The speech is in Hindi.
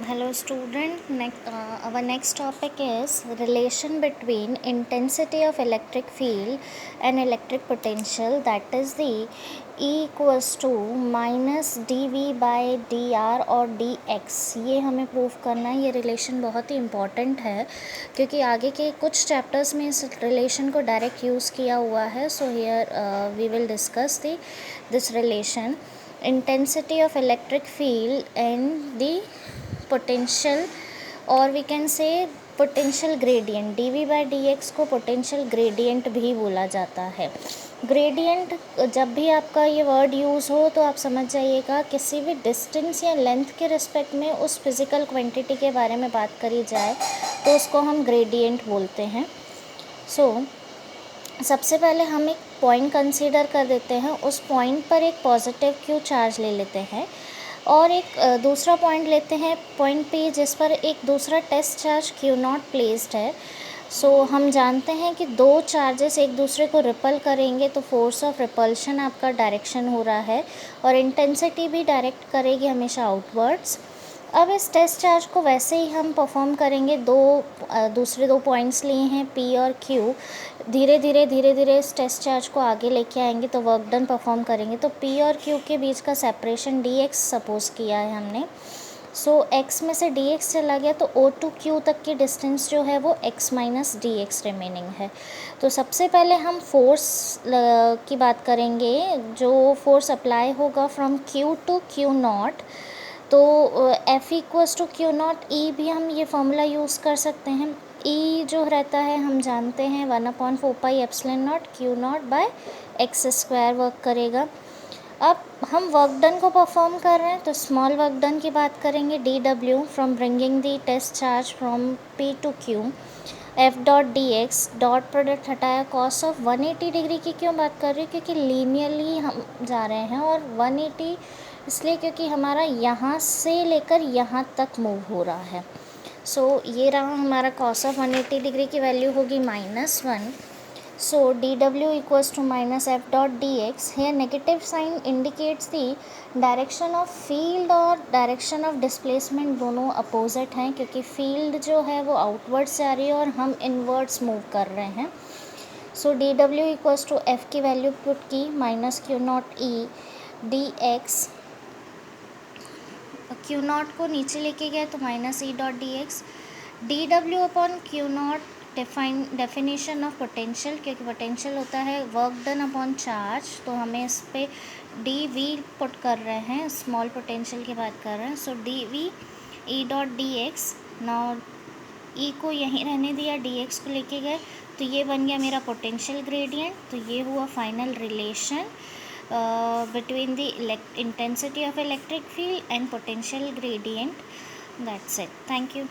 Hello student, our next topic is relation between intensity of electric field and electric potential, that is the E equals to minus dV by dr और dx। ये हमें प्रूव करना है। ये रिलेशन बहुत ही इम्पॉर्टेंट है क्योंकि आगे के कुछ चैप्टर्स में इस रिलेशन को डायरेक्ट यूज़ किया हुआ है। So here we will discuss this relation intensity of electric field and the potential, और we can say potential gradient. dv by dx को पोटेंशियल ग्रेडियंट भी बोला जाता है। ग्रेडियंट जब भी आपका ये वर्ड यूज़ हो तो आप समझ जाइएगा किसी भी डिस्टेंस या लेंथ के रिस्पेक्ट में उस फिज़िकल क्वांटिटी के बारे में बात करी जाए तो उसको हम ग्रेडियंट बोलते हैं। सबसे पहले हम एक पॉइंट कंसीडर कर देते हैं। उस पॉइंट पर एक पॉजिटिव क्यू चार्ज ले लेते हैं और एक दूसरा पॉइंट लेते हैं पॉइंट पी जिस पर एक दूसरा test charge Q not placed है। हम जानते हैं कि दो चार्जेस एक दूसरे को रिपल करेंगे तो फोर्स ऑफ रिपल्शन आपका डायरेक्शन हो रहा है और इंटेंसिटी भी डायरेक्ट करेगी हमेशा आउटवर्ड्स। अब इस टेस्ट चार्ज को वैसे ही हम परफॉर्म करेंगे। दूसरे दो पॉइंट्स लिए हैं पी और क्यू। धीरे धीरे इस टेस्ट चार्ज को आगे लेके आएंगे तो वर्क डन परफॉर्म करेंगे। तो पी और क्यू के बीच का सेपरेशन डी एक्स सपोज किया है हमने। एक्स में से डी एक्स चला गया तो ओ टू क्यू तक की डिस्टेंस जो है वो x minus D x remaining है। तो सबसे पहले हम फोर्स की बात करेंगे। जो फोर्स अप्लाई होगा from Q to Q naught, तो F equals to Q naught E भी हम ये फॉर्मूला यूज़ कर सकते हैं। ई जो रहता है हम जानते हैं 1/4π/0 Q naught by X square work करेगा। अब हम वर्क डन को परफॉर्म कर रहे हैं तो स्मॉल वर्क डन की बात करेंगे। DW from bringing the test charge from P to Q। F dot D X dot product हटाया कॉस ऑफ 180 डिग्री की क्यों बात कर रही हूँ, क्योंकि लीनियरली हम जा रहे हैं और 180 इसलिए क्योंकि हमारा यहाँ से लेकर यहाँ तक मूव हो रहा है। ये रहा हमारा कॉस ऑफ 180 डिग्री की वैल्यू होगी -1। DW equals to minus F dot dx। here negative sign indicates the direction of field और direction of displacement दोनों अपोजिट हैं क्योंकि field जो है वो outwards जा रही है और हम inwards मूव कर रहे हैं। DW equals to F की वैल्यू पुट की -Q0 E dx। Q not को नीचे लेके गए तो -E dot D x. D W upon Q not definition of potential, क्योंकि पोटेंशियल होता है वर्क डन अपॉन चार्ज, तो हमें इस पे डी वी पुट कर रहे हैं, स्मॉल पोटेंशियल की बात कर रहे हैं। D V E dot D X. Now E को यहीं रहने दिया, डी एक्स को लेके गए तो ये बन गया मेरा पोटेंशियल ग्रेडियंट। तो ये हुआ final relation between the intensity of electric field and potential gradient. That's it. Thank you.